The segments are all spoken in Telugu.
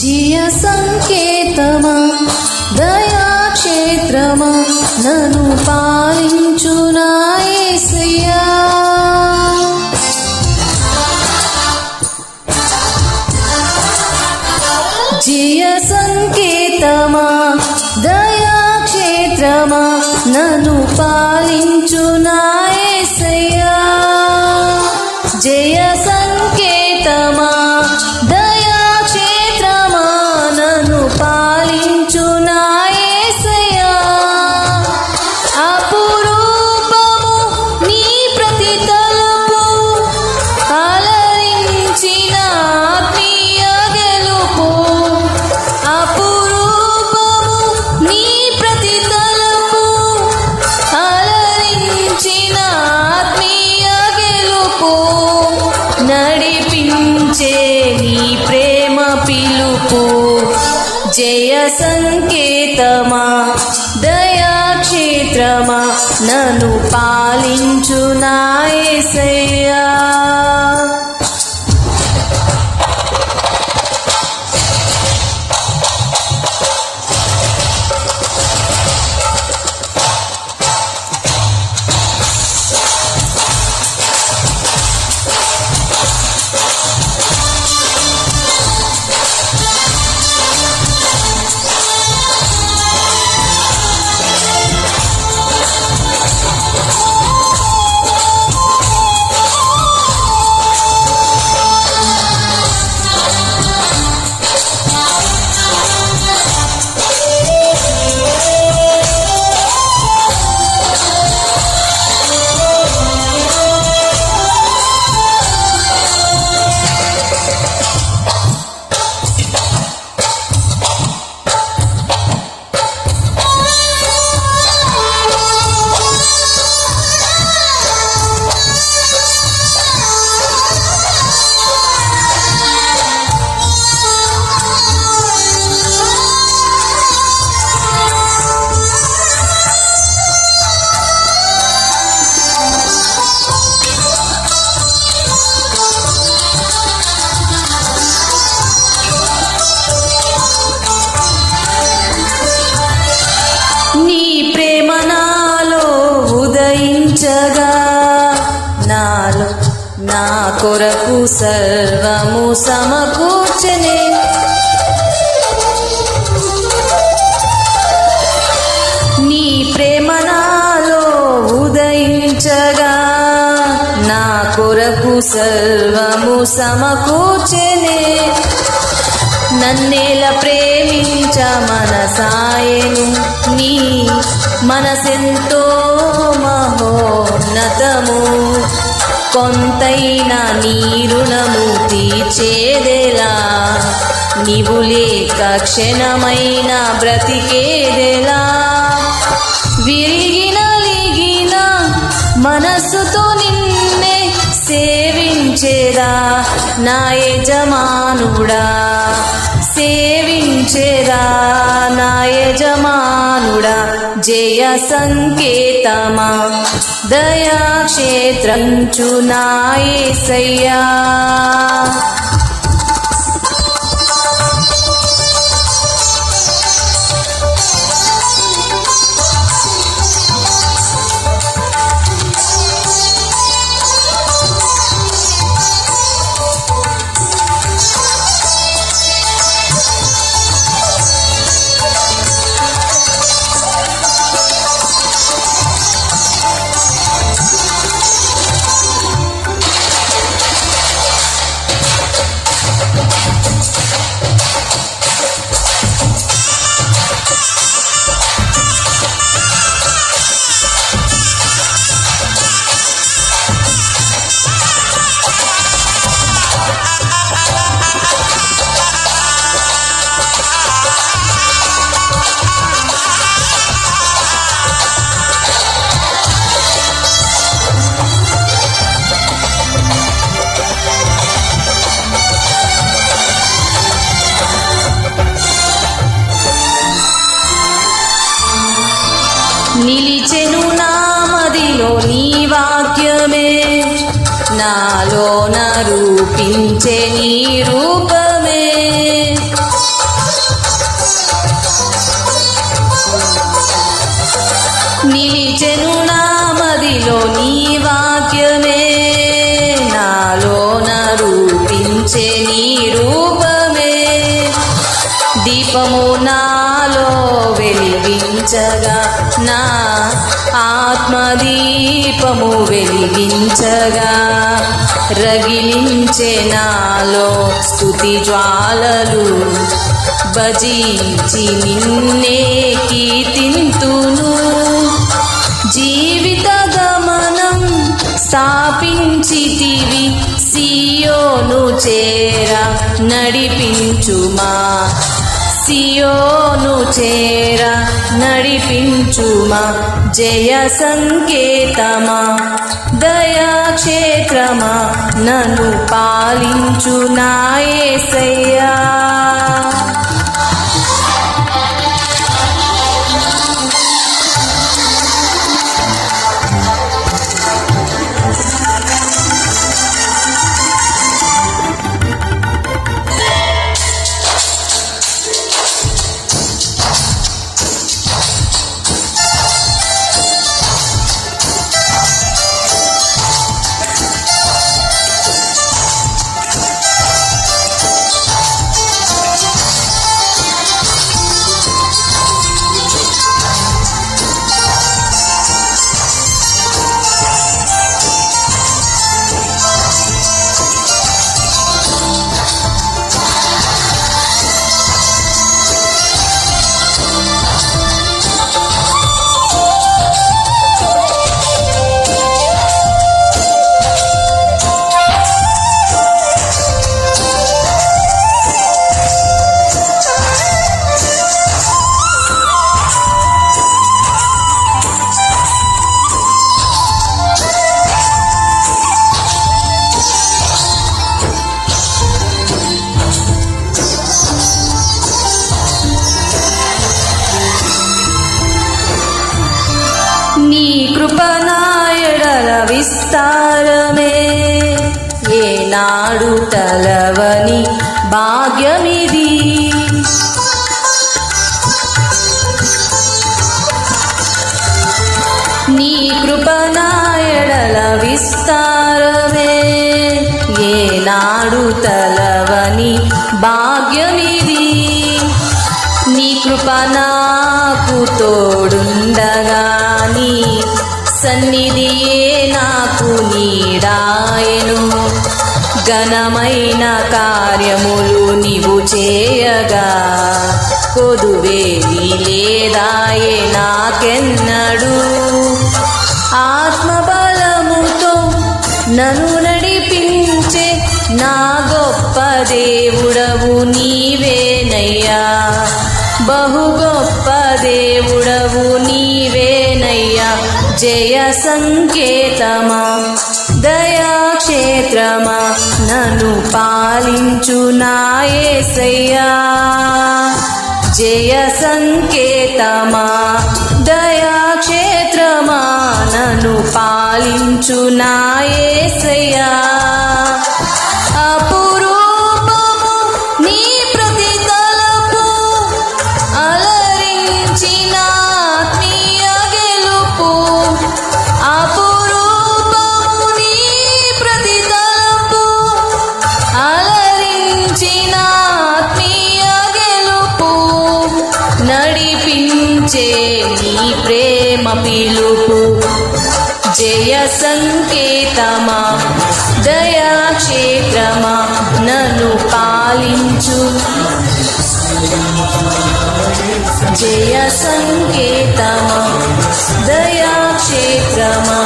జయ సంకేతమా దయాక్షేత్రమా నన్ను పాలించు నా యేసయ్యా. జయ సంకేతమా దయాక్షేత్రమా నన్ను పాలించు నా యేసయ్యా. జయ సంకేతమా దయాక్షేత్రమా నన్ను పాలించు నా యేసయ్యా. అపురూపము నీ ప్రతి తలుపు అలరించిన ఆత్మీయ గెలుపు. అపురూపము నీ ప్రతి తలుపు అలరించిన ఆత్మీయ గెలుపు. నడిపించే నీ ప్రేమ పిలుపు. జయ సంకేతమా దయాక్షేత్రమా నన్ను పాలించు నా యేసయ్యా. నీ ప్రేమ నాలో ఉదయించగా నాలో నా కొరకు సర్వము సమకూర్చనే. నీ ప్రేమ నాలో ఉదయించగా నా కొరకు సర్వము సమకూర్చనే. నన్నేల ప్రేమించ మనసాయను నీ మనసెంతో మహోన్నతము. కొంతైనా నీ రుణము తీర్చేదెలా. నీవు లేక క్షణమైన బ్రతికేదెలా. విరిగిన లిగిన మనస్సుతో నిన్నే సేవించేదా నా యజమానుడా. సేవించేదా నా యజమానుడా. జయ సంకేతమా దయాక్షేత్రంచు నా యేసయ్యా. నిలిచెను నా మదిలో నీ వాక్యమే, నాలోన రూపించే నీ రూపమే. నిలిచెను నా మదిలో నీ వాక్యమే, నాలోన రూపించే నీ రూపమే. దీపము నాలో వెలిగించగా, నా ఆత్మదీపము వెలిగించగా, రగిలించే నాలో స్తుతి జ్వాలలు. భజించి నిన్నే కీర్తింతును, జీవిత గమనం స్థాపించితివి, సియోను చేర నడిపించుమా, సియోను చేర నడిపించుమా. జయ సంకేతమా, దయాక్షేత్రమా, నన్ను పాలించు నా యేసయ్యా. నీ కృప నా ఎడల విస్తారమే, ఏనాడు తలవని భాగ్యమిది. నీ కృప నా ఎడల విస్తారమే, ఏనాడు తలవని భాగ్యమిది. నీ కృప నాకు తోడుండగా, నీ సన్నిధియే నాకు నీడాయెను. ఘనమైన కార్యములు నీవు చేయగా, కొదువేది లేదాయే నాకెన్నడు. ఆత్మబలముతో నన్ను నడిపించే నా గొప్ప దేవుడవు నీవేనయ్యా, బహు గొప్ప దేవుడవు నీవేనయ్యా. జయ సంకేతమా, దయాక్షేత్రమా, నన్ను పాలించు నా యేసయ్యా. జయ సంకేతమా, దయాక్షేత్రమా, నన్ను పాలించు నా యేసయ్యా. అపురూపము నీ ప్రతి తలపు, అలరించిన ఆత్మీయ గెలుపు. అపురూపము నీ ప్రతి తలపు, అలరించిన ఆత్మీయ గెలుపు. నడిపించే నీ ప్రేమ పిలుపు. జయ సంకేతమా, దయాక్షేత్రమా, నన్ను పాలించు. జయ సంకేతమా, దయాక్షేత్రమా,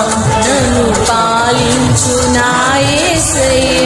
నన్ను పాలించు నా యేసయ్యా.